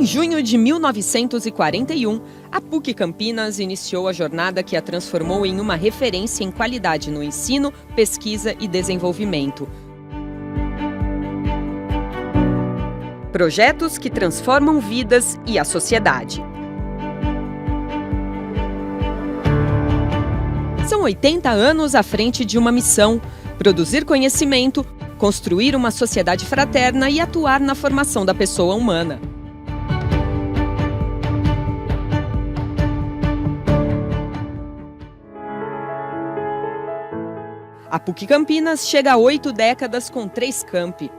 Em junho de 1941, a PUC Campinas iniciou a jornada que a transformou em uma referência em qualidade no ensino, pesquisa e desenvolvimento. Projetos que transformam vidas e a sociedade. São 80 anos à frente de uma missão: produzir conhecimento, construir uma sociedade fraterna e atuar na formação da pessoa humana. A PUC Campinas chega a 8 décadas com 3 campi.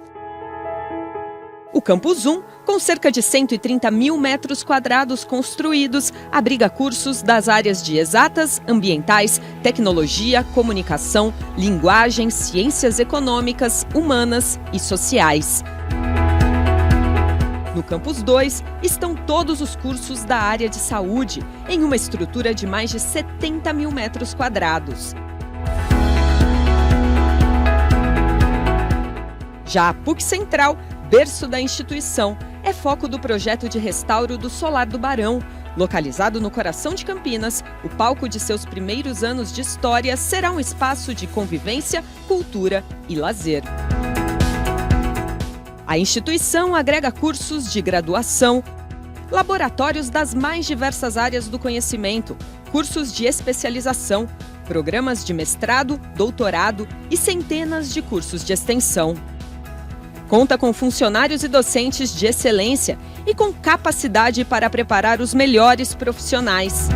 O Campus 1, com cerca de 130 mil metros quadrados construídos, abriga cursos das áreas de exatas, ambientais, tecnologia, comunicação, linguagem, ciências econômicas, humanas e sociais. No Campus 2 estão todos os cursos da área de saúde, em uma estrutura de mais de 70 mil metros quadrados. Já a PUC Central, berço da instituição, é foco do projeto de restauro do Solar do Barão. Localizado no coração de Campinas, o palco de seus primeiros anos de história será um espaço de convivência, cultura e lazer. A instituição agrega cursos de graduação, laboratórios das mais diversas áreas do conhecimento, cursos de especialização, programas de mestrado, doutorado e centenas de cursos de extensão. Conta com funcionários e docentes de excelência e com capacidade para preparar os melhores profissionais.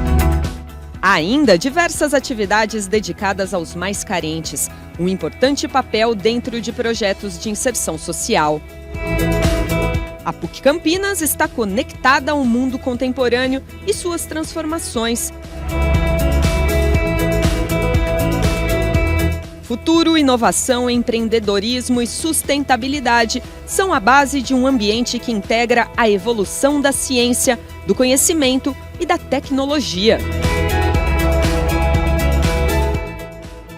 Há ainda diversas atividades dedicadas aos mais carentes, um importante papel dentro de projetos de inserção social. A PUC Campinas está conectada ao mundo contemporâneo e suas transformações. Futuro, inovação, empreendedorismo e sustentabilidade são a base de um ambiente que integra a evolução da ciência, do conhecimento e da tecnologia.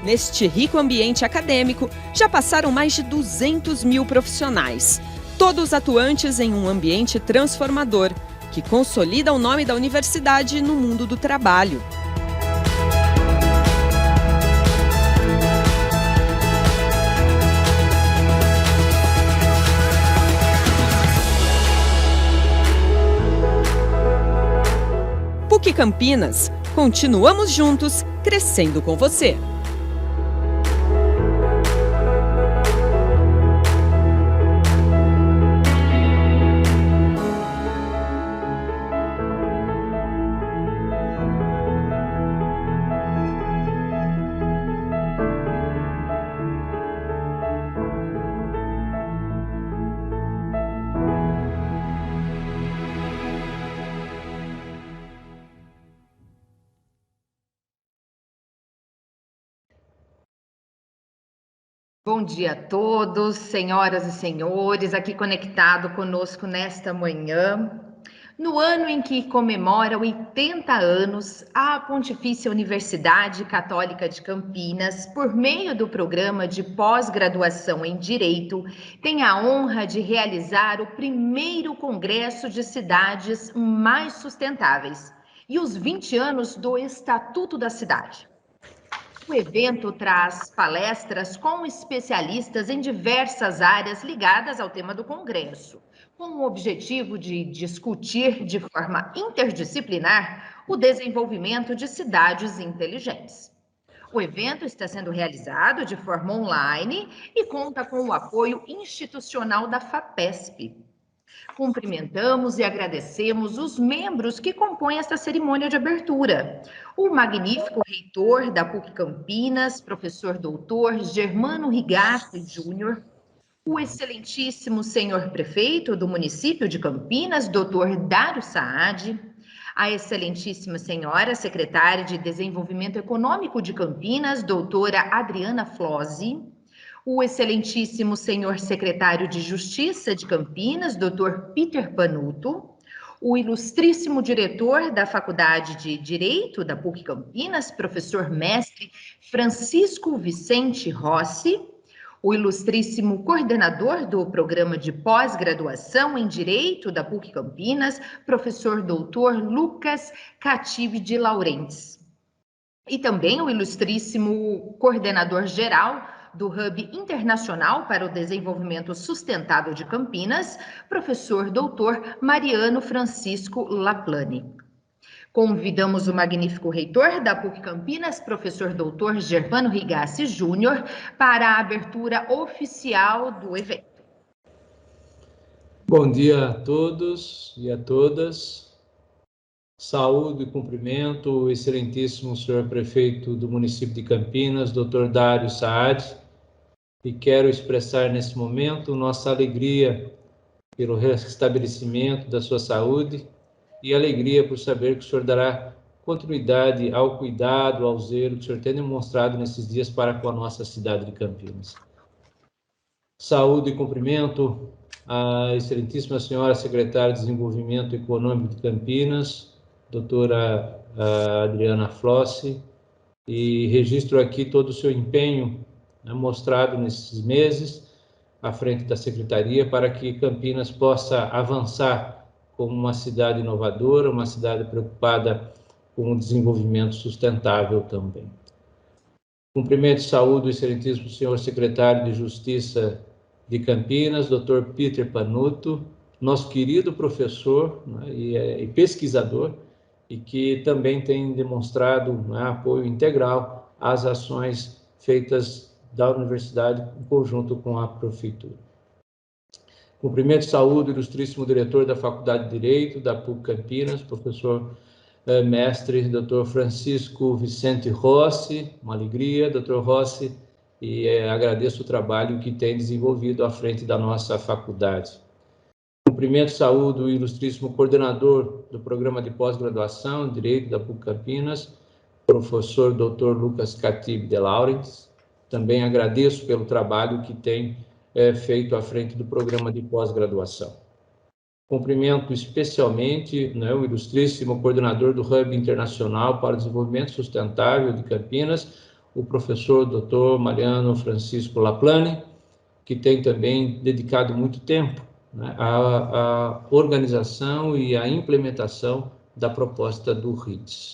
Neste rico ambiente acadêmico, já passaram mais de 200 mil profissionais, todos atuantes em um ambiente transformador, que consolida o nome da universidade no mundo do trabalho. PUC Campinas, continuamos juntos, crescendo com você. Bom dia a todos, senhoras e senhores, aqui conectado conosco nesta manhã. No ano em que comemora 80 anos, a Pontifícia Universidade Católica de Campinas, por meio do programa de pós-graduação em Direito, tem a honra de realizar o primeiro Congresso de Cidades Mais Sustentáveis e os 20 anos do Estatuto da Cidade. O evento traz palestras com especialistas em diversas áreas ligadas ao tema do Congresso, com o objetivo de discutir de forma interdisciplinar o desenvolvimento de cidades inteligentes. O evento está sendo realizado de forma online e conta com o apoio institucional da FAPESP. Cumprimentamos e agradecemos os membros que compõem esta cerimônia de abertura. O magnífico reitor da PUC Campinas, professor doutor Germano Rigatti Júnior, o excelentíssimo senhor prefeito do município de Campinas, doutor Dário Saad, a excelentíssima senhora secretária de Desenvolvimento Econômico de Campinas, doutora Adriana Flozzi, o excelentíssimo senhor secretário de Justiça de Campinas, Dr. Peter Panuto, o ilustríssimo diretor da Faculdade de Direito da PUC Campinas, professor mestre Francisco Vicente Rossi, O ilustríssimo coordenador do programa de pós-graduação em Direito da PUC Campinas, professor doutor Lucas Catibe de Laurentes. E também o ilustríssimo coordenador geral do Hub Internacional para o Desenvolvimento Sustentável de Campinas, professor doutor Mariano Francisco Laplane. Convidamos o magnífico reitor da PUC Campinas, professor doutor Gervano Rigassi Júnior, para a abertura oficial do evento. Bom dia a todos e a todas. Saúde e cumprimento o excelentíssimo senhor prefeito do município de Campinas, doutor Dário Saad, e quero expressar nesse momento nossa alegria pelo restabelecimento da sua saúde e alegria por saber que o senhor dará continuidade ao cuidado, ao zelo que o senhor tem demonstrado nesses dias para com a nossa cidade de Campinas. Saúde e cumprimento à excelentíssima senhora secretária de Desenvolvimento Econômico de Campinas, doutora Adriana Flossi, e registro aqui todo o seu empenho mostrado nesses meses à frente da Secretaria para que Campinas possa avançar como uma cidade inovadora, uma cidade preocupada com o desenvolvimento sustentável também. Cumprimento e saúdo o excelentíssimo senhor secretário de Justiça de Campinas, doutor Peter Panuto, nosso querido professor, né, e pesquisador, e que também tem demonstrado, né, apoio integral às ações feitas da universidade em conjunto com a prefeitura. Cumprimento e saúdo o ilustríssimo diretor da Faculdade de Direito da PUC Campinas, professor mestre Dr. Francisco Vicente Rossi, uma alegria, Dr. Rossi, e agradeço o trabalho que tem desenvolvido à frente da nossa faculdade. Cumprimento e saúdo o ilustríssimo coordenador do programa de pós-graduação em Direito da PUC Campinas, professor Dr. Lucas Catibe de Laurentes. Também agradeço pelo trabalho que tem feito à frente do programa de pós-graduação. Cumprimento especialmente, né, o ilustríssimo coordenador do Hub Internacional para o Desenvolvimento Sustentável de Campinas, o professor Dr. Mariano Francisco Laplane, que tem também dedicado muito tempo, né, à organização e à implementação da proposta do RIDS.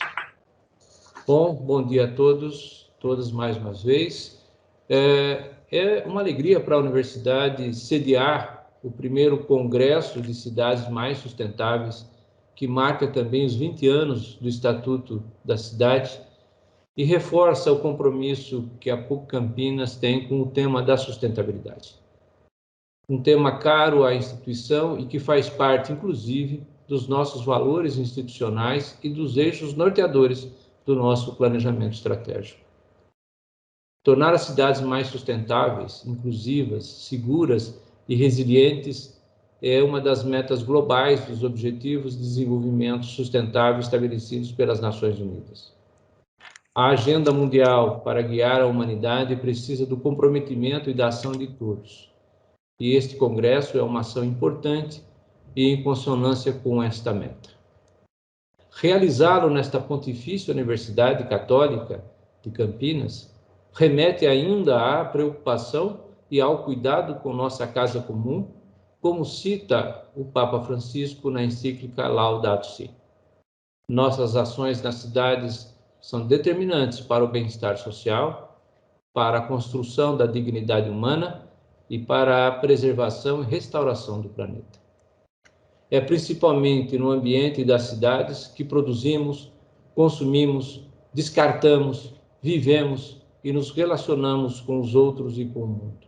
Bom dia a todos, todas mais uma vez. É uma alegria para a universidade sediar o primeiro Congresso de Cidades Mais Sustentáveis, que marca também os 20 anos do Estatuto da Cidade e reforça o compromisso que a PUC Campinas tem com o tema da sustentabilidade. Um tema caro à instituição e que faz parte, inclusive, dos nossos valores institucionais e dos eixos norteadores do nosso planejamento estratégico. Tornar as cidades mais sustentáveis, inclusivas, seguras e resilientes é uma das metas globais dos Objetivos de Desenvolvimento Sustentável estabelecidos pelas Nações Unidas. A Agenda Mundial para guiar a humanidade precisa do comprometimento e da ação de todos. E este congresso é uma ação importante e em consonância com esta meta. Realizá-lo nesta Pontifícia Universidade Católica de Campinas remete ainda à preocupação e ao cuidado com nossa casa comum, como cita o Papa Francisco na encíclica Laudato Si. Nossas ações nas cidades são determinantes para o bem-estar social, para a construção da dignidade humana e para a preservação e restauração do planeta. É principalmente no ambiente das cidades que produzimos, consumimos, descartamos, vivemos e nos relacionamos com os outros e com o mundo.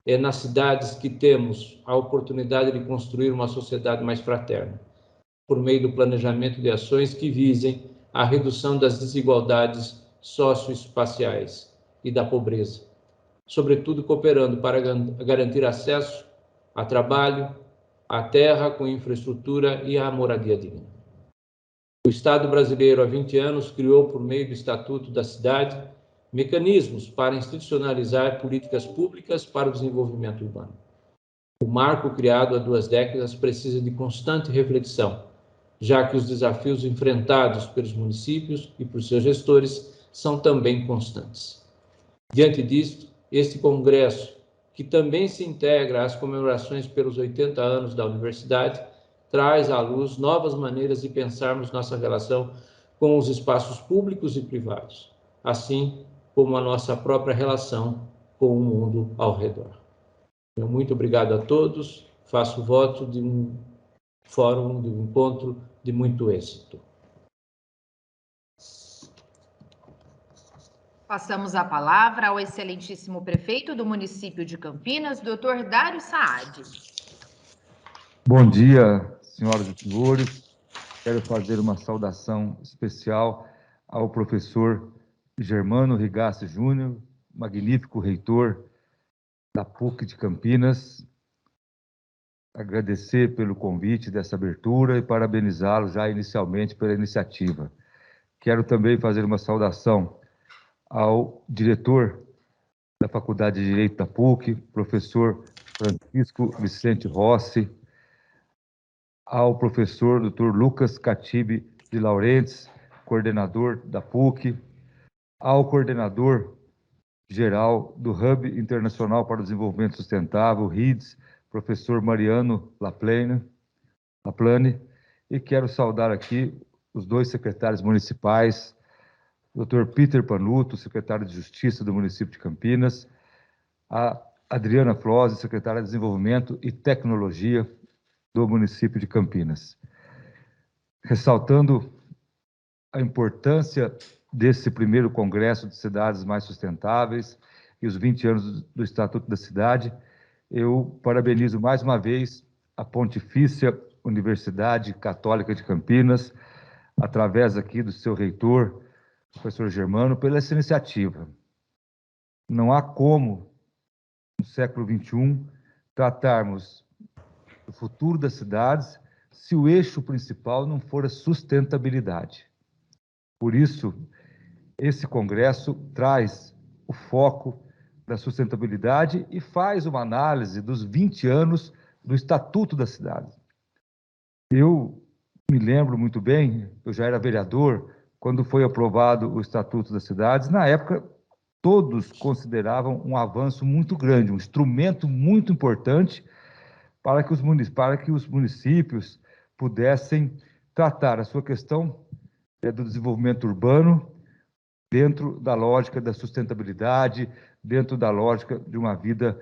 É nas cidades que temos a oportunidade de construir uma sociedade mais fraterna, por meio do planejamento de ações que visem a redução das desigualdades socioespaciais e da pobreza, sobretudo cooperando para garantir acesso a trabalho, à terra com infraestrutura e à moradia digna. O Estado brasileiro, há 20 anos, criou, por meio do Estatuto da Cidade, mecanismos para institucionalizar políticas públicas para o desenvolvimento urbano. O marco criado há 2 décadas precisa de constante reflexão, já que os desafios enfrentados pelos municípios e por seus gestores são também constantes. Diante disto, Este congresso, que também se integra às comemorações pelos 80 anos da universidade, traz à luz novas maneiras de pensarmos nossa relação com os espaços públicos e privados, assim como a nossa própria relação com o mundo ao redor. Muito obrigado a todos, faço voto de um fórum, de um encontro de muito êxito. Passamos a palavra ao excelentíssimo prefeito do município de Campinas, Dr. Dário Saad. Bom dia, senhoras e senhores. Quero fazer uma saudação especial ao professor Germano Rigassi Júnior, magnífico reitor da PUC de Campinas. Agradecer pelo convite dessa abertura e parabenizá-lo já inicialmente pela iniciativa. Quero também fazer uma saudação ao diretor da Faculdade de Direito da PUC, professor Francisco Vicente Rossi, ao professor Dr. Lucas Catibe de Laurentes, coordenador da PUC, ao coordenador geral do Hub Internacional para o Desenvolvimento Sustentável, RIDS, professor Mariano Laplane, e quero saudar aqui os dois secretários municipais, Dr. Peter Panuto, secretário de Justiça do município de Campinas, a Adriana Flose, secretária de Desenvolvimento e Tecnologia do município de Campinas. Ressaltando a importância desse primeiro Congresso de Cidades Mais Sustentáveis e os 20 anos do Estatuto da Cidade, eu parabenizo mais uma vez a Pontifícia Universidade Católica de Campinas, através aqui do seu reitor, professor Germano, pela essa iniciativa. Não há como, no século XXI, tratarmos do futuro das cidades se o eixo principal não for a sustentabilidade. Por isso, esse congresso traz o foco da sustentabilidade e faz uma análise dos 20 anos do Estatuto da Cidade. Eu me lembro muito bem, eu já era vereador, quando foi aprovado o Estatuto das Cidades. Na época, todos consideravam um avanço muito grande, um instrumento muito importante para que os municípios pudessem tratar a sua questão do desenvolvimento urbano dentro da lógica da sustentabilidade, dentro da lógica de uma vida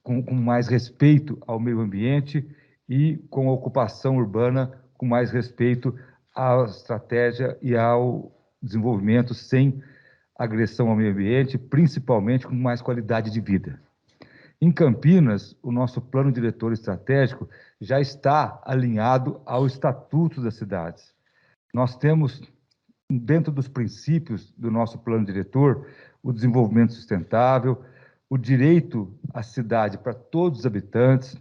com mais respeito ao meio ambiente e com a ocupação urbana com mais respeito à estratégia e ao desenvolvimento sem agressão ao meio ambiente, principalmente com mais qualidade de vida. Em Campinas, o nosso plano diretor estratégico já está alinhado ao Estatuto das Cidades. Nós temos, dentro dos princípios do nosso plano diretor, o desenvolvimento sustentável, o direito à cidade para todos os habitantes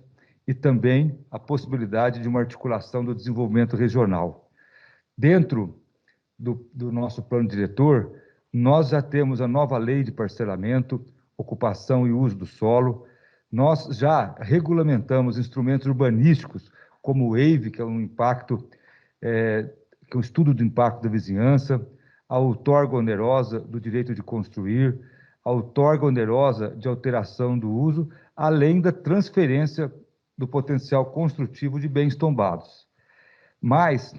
e também a possibilidade de uma articulação do desenvolvimento regional. Dentro do nosso plano diretor, nós já temos a nova lei de parcelamento, ocupação e uso do solo. Nós já regulamentamos instrumentos urbanísticos, como o EIV, que é um estudo do impacto da vizinhança, a outorga onerosa do direito de construir, a outorga onerosa de alteração do uso, além da transferência do potencial construtivo de bens tombados. Mas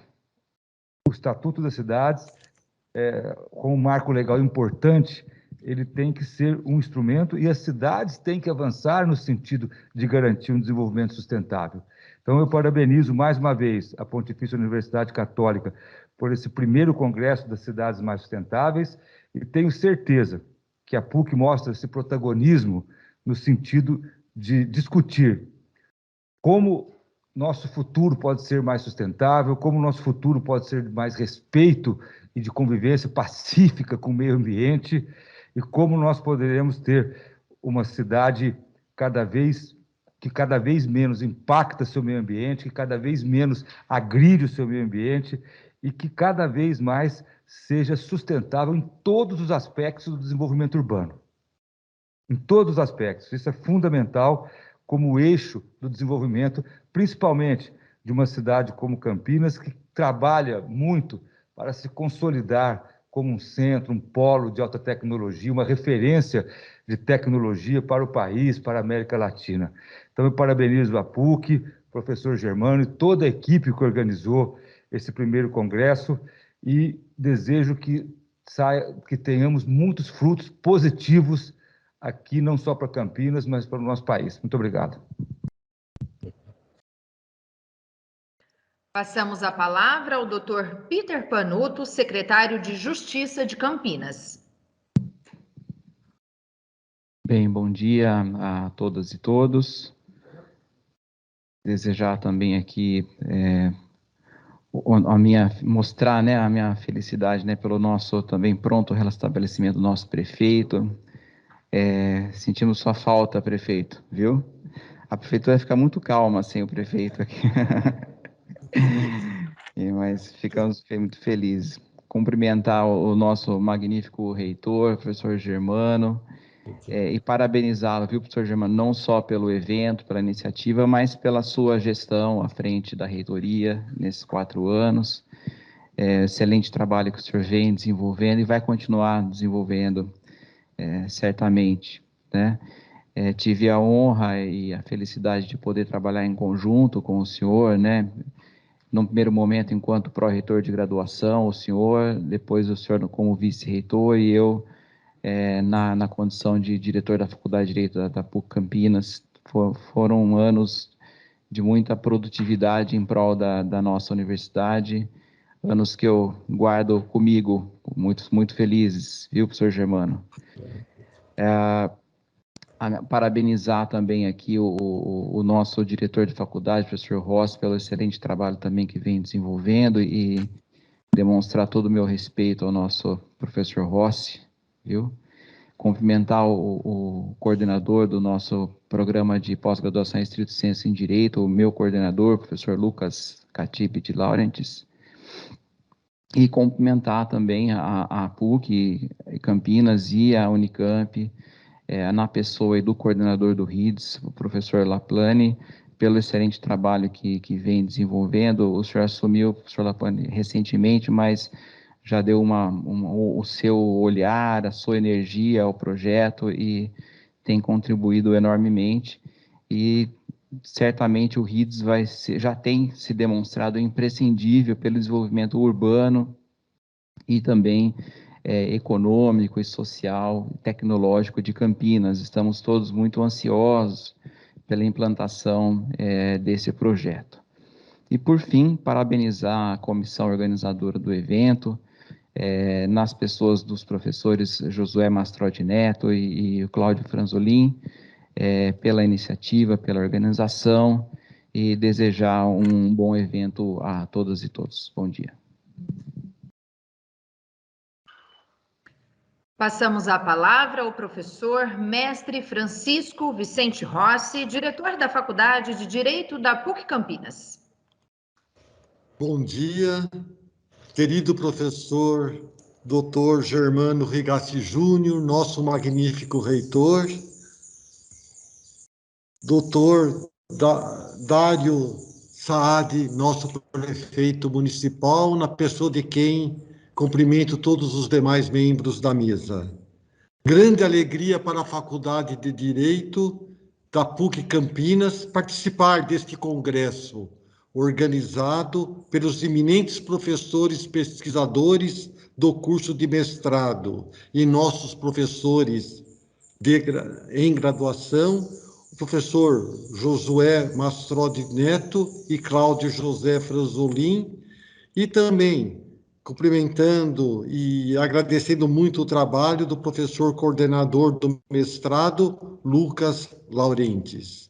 o Estatuto das Cidades, com um marco legal importante, ele tem que ser um instrumento e as cidades têm que avançar no sentido de garantir um desenvolvimento sustentável. Então, eu parabenizo mais uma vez a Pontifícia Universidade Católica por esse primeiro Congresso das Cidades Mais Sustentáveis e tenho certeza que a PUC mostra esse protagonismo no sentido de discutir como nosso futuro pode ser mais sustentável, como nosso futuro pode ser de mais respeito e de convivência pacífica com o meio ambiente e como nós poderemos ter uma cidade que cada vez menos impacta seu meio ambiente, que cada vez menos agride o seu meio ambiente e que cada vez mais seja sustentável em todos os aspectos do desenvolvimento urbano. Em todos os aspectos. Isso é fundamental como eixo do desenvolvimento, principalmente de uma cidade como Campinas, que trabalha muito para se consolidar como um centro, um polo de alta tecnologia, uma referência de tecnologia para o país, para a América Latina. Então, eu parabenizo a PUC, professor Germano e toda a equipe que organizou esse primeiro congresso e desejo que tenhamos muitos frutos positivos aqui, não só para Campinas, mas para o nosso país. Muito obrigado. Passamos a palavra ao Dr. Peter Panuto, secretário de Justiça de Campinas. Bem, bom dia a todas e todos. Desejar também aqui mostrar, né, a minha felicidade, né, pelo nosso também pronto restabelecimento do nosso prefeito. Sentimos sua falta, prefeito, viu? A prefeitura vai ficar muito calma sem o prefeito aqui. Mas ficamos muito felizes. Cumprimentar o nosso magnífico reitor, professor Germano, e parabenizá-lo, viu, professor Germano, não só pelo evento, pela iniciativa, mas pela sua gestão à frente da reitoria nesses 4 anos. Excelente trabalho que o senhor vem desenvolvendo e vai continuar desenvolvendo, certamente, né? Tive a honra e a felicidade de poder trabalhar em conjunto com o senhor, né? Num primeiro momento, enquanto pró-reitor de graduação, o senhor, depois o senhor como vice-reitor e eu na condição de diretor da Faculdade de Direito da PUC Campinas. Foram anos de muita produtividade em prol da nossa universidade, anos que eu guardo comigo, muito felizes, viu, professor Germano? Parabenizar também aqui o nosso diretor de faculdade, professor Rossi, pelo excelente trabalho também que vem desenvolvendo e demonstrar todo o meu respeito ao nosso professor Rossi, viu? Cumprimentar o coordenador do nosso programa de pós-graduação em estrito senso em Direito, o meu coordenador, professor Lucas Catip de Laurentiis, e cumprimentar também a PUC Campinas e a Unicamp, na pessoa do coordenador do RIDS, o professor Laplane, pelo excelente trabalho que vem desenvolvendo. O senhor assumiu, professor Laplane, recentemente, mas já deu o seu olhar, a sua energia ao projeto e tem contribuído enormemente. E certamente o RIDS já tem se demonstrado imprescindível pelo desenvolvimento urbano e também econômico e social e tecnológico de Campinas. Estamos todos muito ansiosos pela implantação desse projeto. E, por fim, parabenizar a comissão organizadora do evento, nas pessoas dos professores Josué Mastrotti Neto e o Cláudio Franzolin, pela iniciativa, pela organização, e desejar um bom evento a todas e todos. Bom dia. Passamos a palavra ao professor mestre Francisco Vicente Rossi, diretor da Faculdade de Direito da PUC Campinas. Bom dia, querido professor Dr. Germano Rigatti Júnior, nosso magnífico reitor, Dr. Dário Saad, nosso prefeito municipal, na pessoa de quem cumprimento todos os demais membros da mesa. Grande alegria para a Faculdade de Direito da PUC Campinas participar deste congresso, organizado pelos eminentes professores pesquisadores do curso de mestrado e nossos professores em graduação, o professor Josué Mastrotti Neto e Cláudio José Franzolin, e também cumprimentando e agradecendo muito o trabalho do professor coordenador do mestrado, Lucas Laurentiis.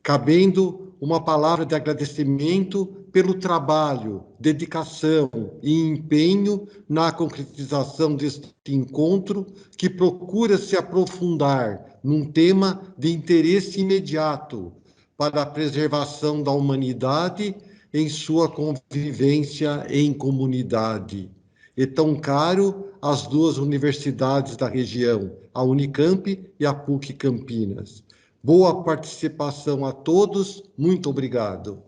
Cabendo uma palavra de agradecimento pelo trabalho, dedicação e empenho na concretização deste encontro, que procura se aprofundar num tema de interesse imediato para a preservação da humanidade em sua convivência em comunidade. E tão caro às duas universidades da região, a Unicamp e a PUC Campinas. Boa participação a todos, muito obrigado.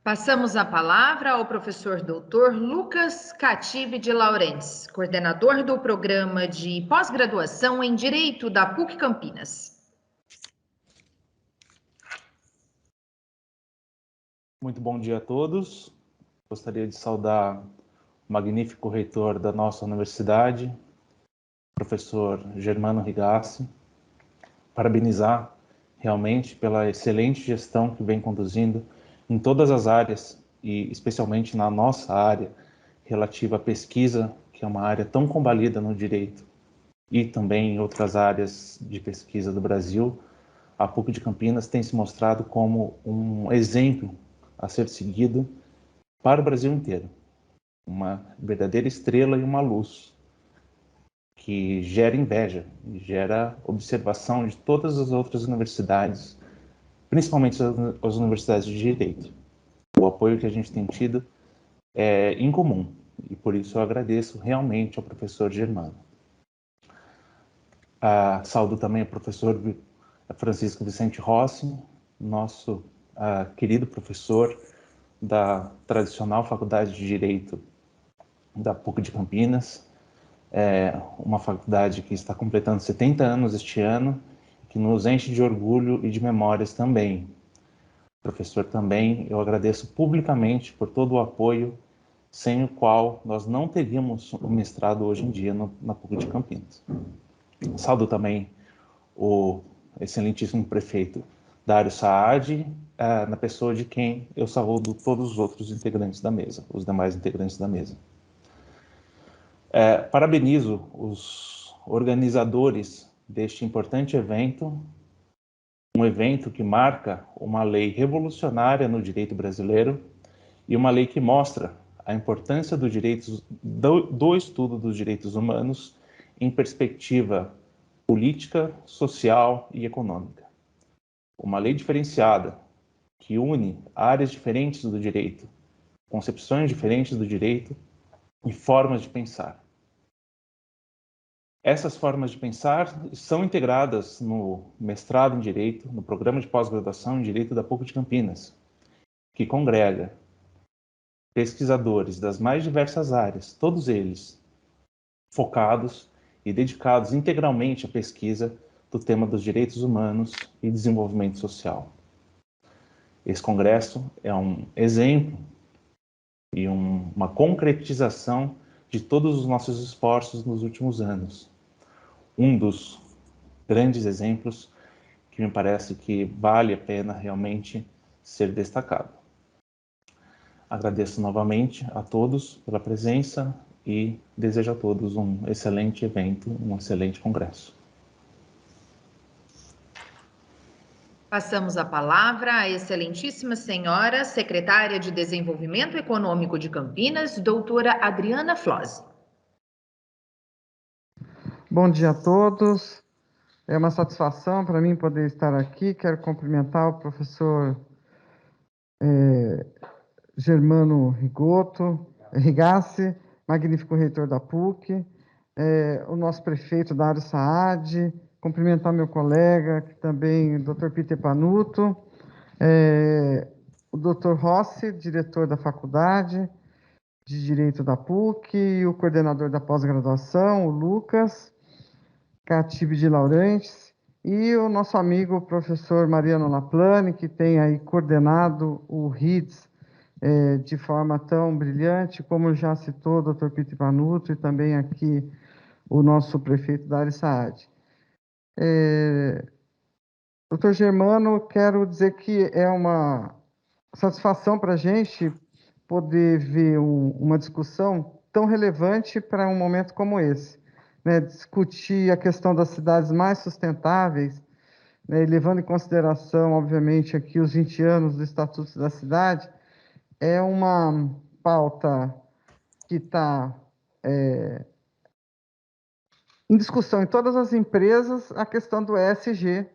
Passamos a palavra ao professor doutor Lucas Catibe de Laurentes, coordenador do programa de pós-graduação em Direito da PUC Campinas. Muito bom dia a todos. Gostaria de saudar o magnífico reitor da nossa universidade, professor Germano Rigassi, parabenizar realmente pela excelente gestão que vem conduzindo em todas as áreas, e especialmente na nossa área relativa à pesquisa, que é uma área tão combalida no direito, e também em outras áreas de pesquisa do Brasil. A PUC de Campinas tem se mostrado como um exemplo a ser seguido para o Brasil inteiro. Uma verdadeira estrela e uma luz que gera inveja, gera observação de todas as outras universidades, principalmente as universidades de direito. O apoio que a gente tem tido é incomum, e por isso eu agradeço realmente ao professor Germano. Saúdo também o professor Francisco Vicente Rossi, nosso querido professor da tradicional Faculdade de Direito da PUC de Campinas, uma faculdade que está completando 70 anos este ano, que nos enche de orgulho e de memórias também. Professor, também eu agradeço publicamente por todo o apoio, sem o qual nós não teríamos o mestrado hoje em dia na PUC de Campinas. Saúdo também o excelentíssimo prefeito Dário Saad, na pessoa de quem eu saúdo todos os outros integrantes da mesa, os demais integrantes da mesa. Parabenizo os organizadores deste importante evento, um evento que marca uma lei revolucionária no direito brasileiro e uma lei que mostra a importância do estudo dos direitos humanos em perspectiva política, social e econômica. Uma lei diferenciada que une áreas diferentes do direito, concepções diferentes do direito e formas de pensar. Essas formas de pensar são integradas no mestrado em Direito, no programa de pós-graduação em Direito da PUC de Campinas, que congrega pesquisadores das mais diversas áreas, todos eles focados e dedicados integralmente à pesquisa do tema dos direitos humanos e desenvolvimento social. Esse congresso é um exemplo e uma concretização de todos os nossos esforços nos últimos anos. Um dos grandes exemplos que me parece que vale a pena realmente ser destacado. Agradeço novamente a todos pela presença e desejo a todos um excelente evento, um excelente congresso. Passamos a palavra à excelentíssima senhora secretária de Desenvolvimento Econômico de Campinas, doutora Adriana Flose. Bom dia a todos. É uma satisfação para mim poder estar aqui. Quero cumprimentar o professor Germano Rigassi, magnífico reitor da PUC, o nosso prefeito Dário Saad, cumprimentar meu colega, também o Dr. Peter Panuto, o Dr. Rossi, diretor da Faculdade de Direito da PUC, e o coordenador da pós-graduação, o Lucas Catibe de Laurentes, e o nosso amigo o professor Mariano Laplane, que tem aí coordenado o RIDS de forma tão brilhante, como já citou o Dr. Peter Panuto, e também aqui o nosso prefeito Dário Saad. Dr. Germano, quero dizer que é uma satisfação para a gente poder ver uma discussão tão relevante para um momento como esse. Discutir a questão das cidades mais sustentáveis, levando em consideração, obviamente, aqui os 20 anos do Estatuto da Cidade, é uma pauta que está em discussão em todas as empresas, a questão do ESG,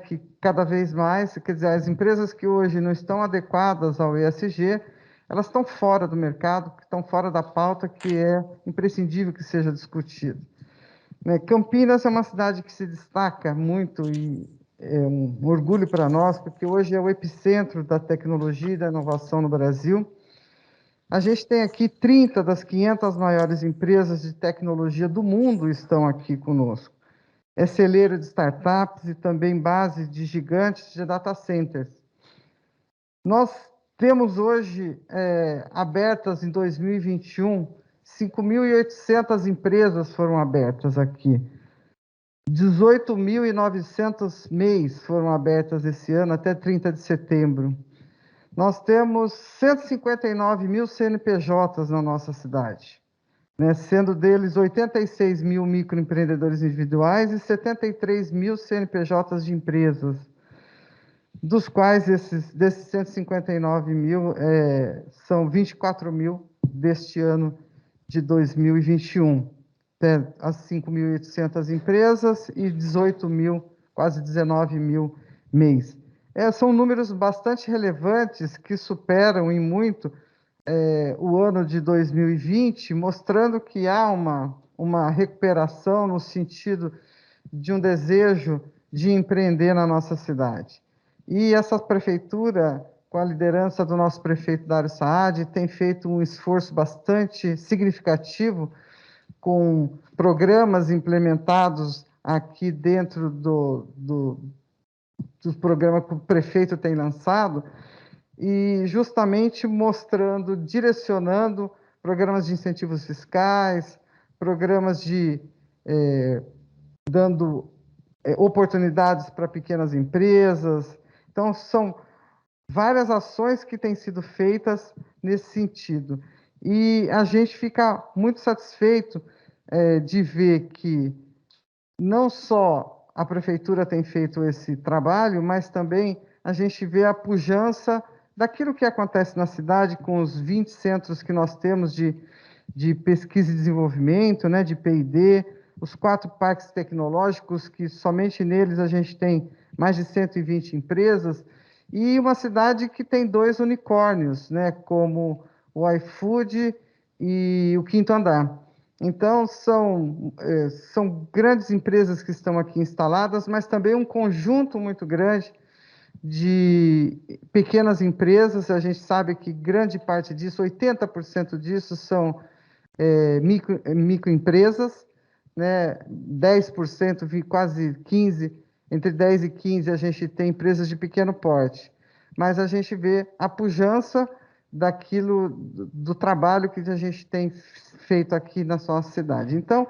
que cada vez mais, quer dizer, as empresas que hoje não estão adequadas ao ESG, elas estão fora do mercado, estão fora da pauta, que é imprescindível que seja discutido. Campinas é uma cidade que se destaca muito, e é um orgulho para nós, porque hoje é o epicentro da tecnologia e da inovação no Brasil. A gente tem aqui 30 das 500 maiores empresas de tecnologia do mundo estão aqui conosco. É celeiro de startups e também base de gigantes de data centers. Nós temos hoje abertas em 2021, 5.800 empresas foram abertas aqui. 18.900 MEIs foram abertas esse ano, até 30 de setembro. Nós temos 159 mil CNPJs na nossa cidade, né, sendo deles 86 mil microempreendedores individuais e 73 mil CNPJs de empresas, dos quais desses 159 mil, são 24 mil deste ano de 2021. As 5.800 empresas e 18 mil, quase 19 mil MEIs. São números bastante relevantes que superam em muito o ano de 2020, mostrando que há uma recuperação no sentido de um desejo de empreender na nossa cidade. E essa prefeitura, com a liderança do nosso prefeito Dário Saad, tem feito um esforço bastante significativo com programas implementados aqui dentro dos programas que o prefeito tem lançado, e justamente mostrando, direcionando programas de incentivos fiscais, programas dando oportunidades para pequenas empresas. Então, são várias ações que têm sido feitas nesse sentido. E a gente fica muito satisfeito de ver que não só a prefeitura tem feito esse trabalho, mas também a gente vê a pujança daquilo que acontece na cidade com os 20 centros que nós temos de pesquisa e desenvolvimento, né, de P&D, os 4 parques tecnológicos, que somente neles a gente tem mais de 120 empresas, e uma cidade que tem 2 unicórnios, né, como o iFood e o Quinto Andar. Então, são grandes empresas que estão aqui instaladas, mas também um conjunto muito grande de pequenas empresas. A gente sabe que grande parte disso, 80% disso, são microempresas, né? 10%, quase 15%, entre 10% e 15% a gente tem empresas de pequeno porte. Mas a gente vê a pujança do trabalho que a gente tem feito aqui na nossa cidade. Então,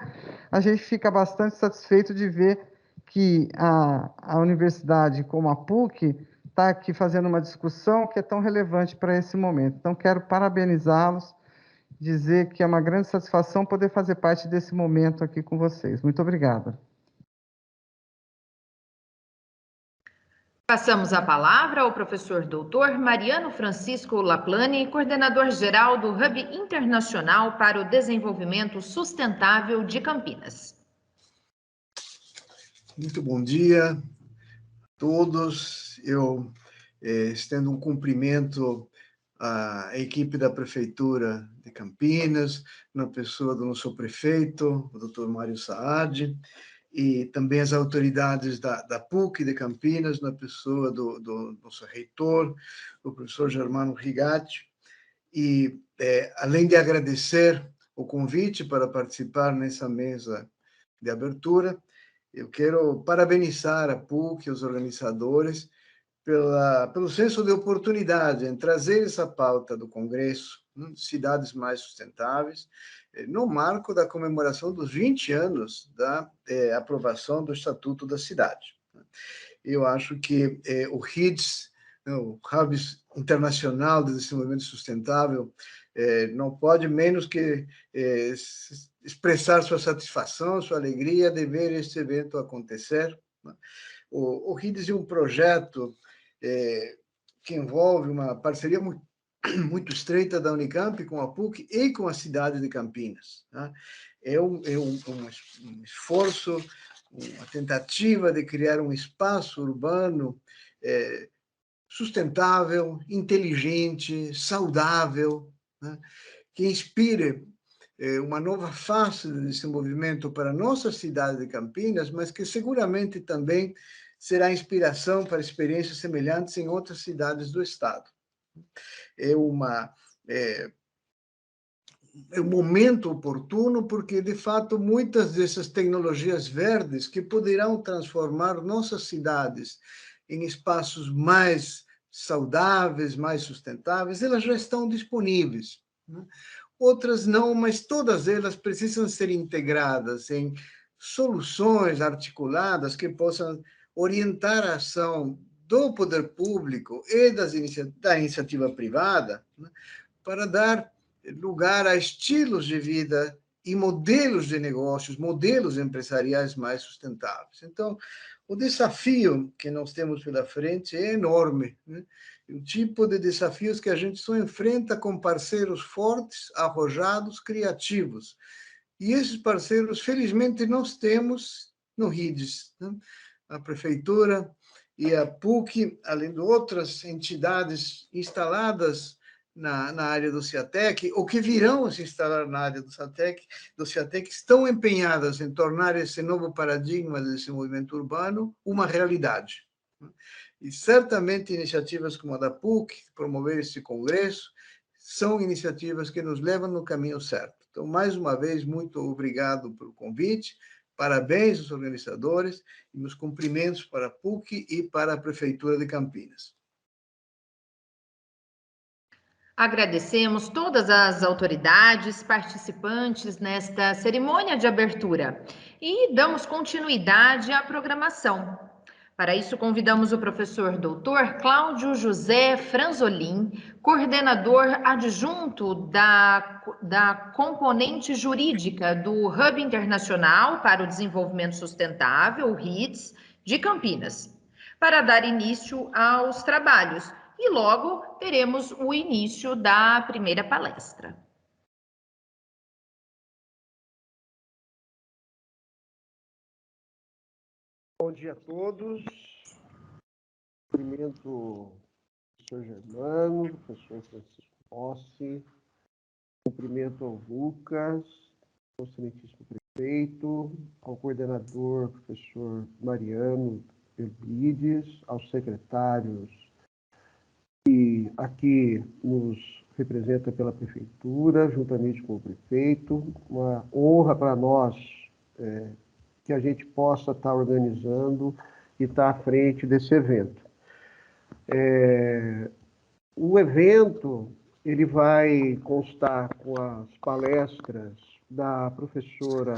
a gente fica bastante satisfeito de ver que a universidade, como a PUC, está aqui fazendo uma discussão que é tão relevante para esse momento. Então, quero parabenizá-los, dizer que é uma grande satisfação poder fazer parte desse momento aqui com vocês. Muito obrigada. Passamos a palavra ao professor doutor Mariano Francisco Laplane, coordenador-geral do Hub Internacional para o Desenvolvimento Sustentável de Campinas. Muito bom dia a todos. Eu estendo um cumprimento à equipe da Prefeitura de Campinas, na pessoa do nosso prefeito, o doutor Mário Saad, e também as autoridades da PUC de Campinas, na pessoa do nosso reitor, o professor Germano Rigatti. E, além de agradecer o convite para participar nessa mesa de abertura, eu quero parabenizar a PUC, os organizadores, pelo senso de oportunidade em trazer essa pauta do Congresso, Cidades Mais Sustentáveis, no marco da comemoração dos 20 anos da aprovação do Estatuto da Cidade. Eu acho que o HIDS, o Hub Internacional de Desenvolvimento Sustentável, não pode menos que expressar sua satisfação, sua alegria de ver este evento acontecer. O HIDS é um projeto que envolve uma parceria muito estreita da Unicamp com a PUC e com a cidade de Campinas. Tá? É um esforço, uma tentativa de criar um espaço urbano sustentável, inteligente, saudável, né? Que inspire uma nova face de desenvolvimento para a nossa cidade de Campinas, mas que seguramente também será inspiração para experiências semelhantes em outras cidades do estado. É um momento oportuno, porque, de fato, muitas dessas tecnologias verdes que poderão transformar nossas cidades em espaços mais saudáveis, mais sustentáveis, elas já estão disponíveis, né? Outras não, mas todas elas precisam ser integradas em soluções articuladas que possam orientar a ação do poder público e da iniciativa privada, né, para dar lugar a estilos de vida e modelos de negócios, modelos empresariais mais sustentáveis. Então, o desafio que nós temos pela frente é enorme, né? O tipo de desafios que a gente só enfrenta com parceiros fortes, arrojados, criativos. E esses parceiros, felizmente, nós temos no RIDES, né? A Prefeitura e a PUC, além de outras entidades instaladas na área do CIATEC, ou que virão se instalar na área do CIATEC, estão empenhadas em tornar esse novo paradigma desse movimento urbano uma realidade. E certamente iniciativas como a da PUC, promover esse congresso, são iniciativas que nos levam no caminho certo. Então, mais uma vez, muito obrigado pelo convite, parabéns aos organizadores e meus cumprimentos para a PUC e para a Prefeitura de Campinas. Agradecemos todas as autoridades participantes nesta cerimônia de abertura e damos continuidade à programação. Para isso, convidamos o professor Dr. Cláudio José Franzolin, coordenador adjunto da componente jurídica do Hub Internacional para o Desenvolvimento Sustentável, o RIDES, de Campinas, para dar início aos trabalhos. E logo teremos o início da primeira palestra. Bom dia a todos. Cumprimento o professor Germano, o professor Francisco Rossi, cumprimento ao Lucas, ao excelentíssimo prefeito, ao coordenador, professor Mariano Euclides, aos secretários que aqui nos representa pela prefeitura, juntamente com o prefeito. Uma honra para nós que a gente possa estar organizando e estar à frente desse evento. O evento ele vai constar com as palestras da professora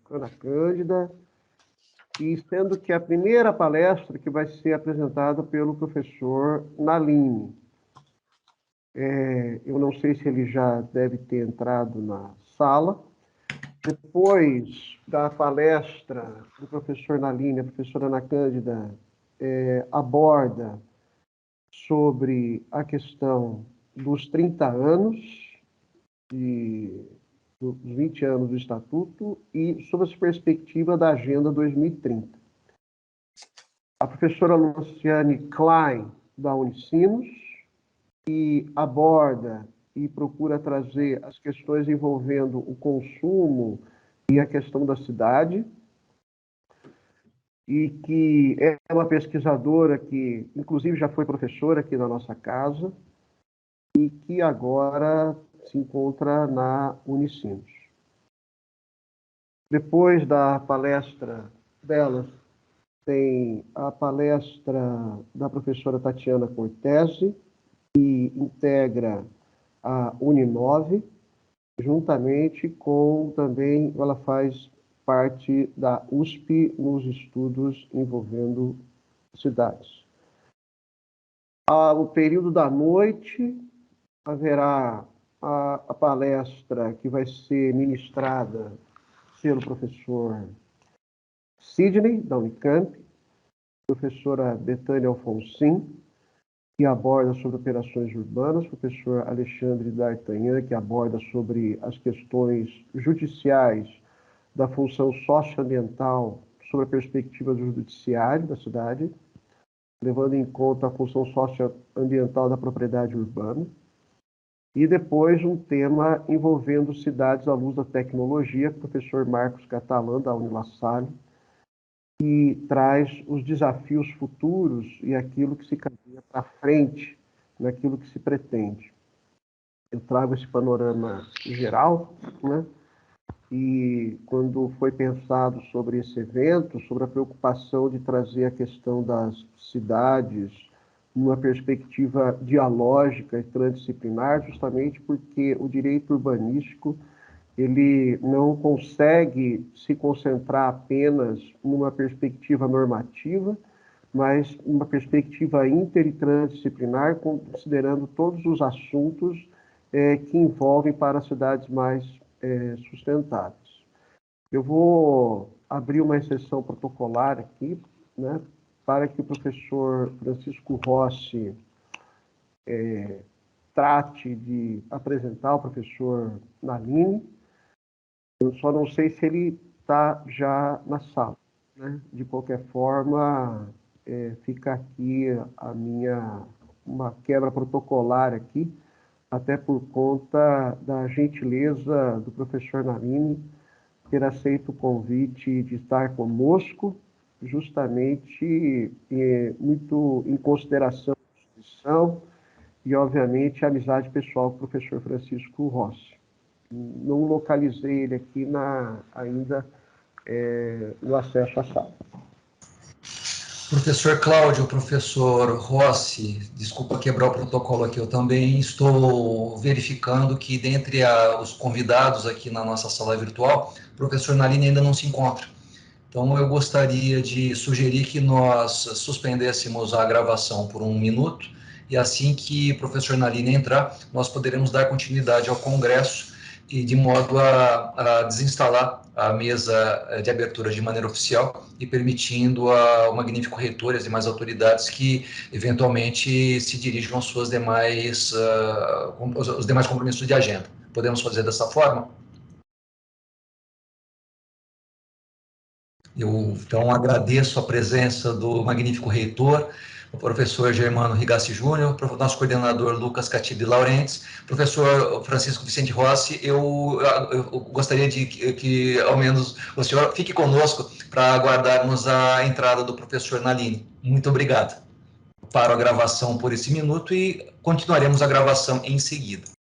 Ana Cândida, e sendo que a primeira palestra que vai ser apresentada pelo professor Naline. Eu não sei se ele já deve ter entrado na sala. Depois da palestra do professor Naline, a professora Ana Cândida aborda sobre a questão dos 30 anos, dos 20 anos do Estatuto e sobre a perspectiva da Agenda 2030. A professora Luciane Klein, da Unicinos, que aborda e procura trazer as questões envolvendo o consumo e a questão da cidade, e que é uma pesquisadora que, inclusive, já foi professora aqui na nossa casa, e que agora se encontra na Unicinos. Depois da palestra delas, tem a palestra da professora Tatiana Cortese, que integra a Uninove, juntamente com também, ela faz parte da USP nos estudos envolvendo cidades. O período da noite, haverá a palestra que vai ser ministrada pelo professor Sidney, da Unicamp, professora Betânia Alfonsin, que aborda sobre operações urbanas, professor Alexandre D'Artagnan, que aborda sobre as questões judiciais da função socioambiental sobre a perspectiva do judiciário da cidade, levando em conta a função socioambiental da propriedade urbana. E depois um tema envolvendo cidades à luz da tecnologia, professor Marcos Catalã, da Unilassalle, que traz os desafios futuros e aquilo que se caminha para frente, naquilo que se pretende. Eu trago esse panorama geral, né? E quando foi pensado sobre esse evento, sobre a preocupação de trazer a questão das cidades numa perspectiva dialógica e transdisciplinar, justamente porque o direito urbanístico ele não consegue se concentrar apenas numa perspectiva normativa, mas numa perspectiva inter e transdisciplinar, considerando todos os assuntos que envolvem para as cidades mais sustentáveis. Eu vou abrir uma exceção protocolar aqui, né, para que o professor Francisco Rossi trate de apresentar o professor Nalini. Eu só não sei se ele está já na sala, né? De qualquer forma, fica aqui uma quebra protocolar aqui, até por conta da gentileza do professor Nalini ter aceito o convite de estar conosco, justamente muito em consideração da instituição e, obviamente, a amizade pessoal com o professor Francisco Rossi. Não localizei ele aqui ainda no acesso à sala. Professor Cláudio, professor Rossi, desculpa quebrar o protocolo aqui, eu também estou verificando que dentre os convidados aqui na nossa sala virtual, o professor Nalini ainda não se encontra. Então, eu gostaria de sugerir que nós suspendêssemos a gravação por 1 minuto, e assim que o professor Nalini entrar, nós poderemos dar continuidade ao congresso, e de modo a desinstalar a mesa de abertura de maneira oficial e permitindo ao magnífico reitor e as demais autoridades que eventualmente se dirijam às suas demais, os demais compromissos de agenda. Podemos fazer dessa forma? Eu, então, agradeço a presença do magnífico reitor, o professor Germano Rigassi Júnior, o nosso coordenador Lucas Catibe Laurentes, professor Francisco Vicente Rossi. Eu gostaria de que, ao menos, o senhor fique conosco para aguardarmos a entrada do professor Nalini. Muito obrigado. Paro a gravação por esse minuto e continuaremos a gravação em seguida.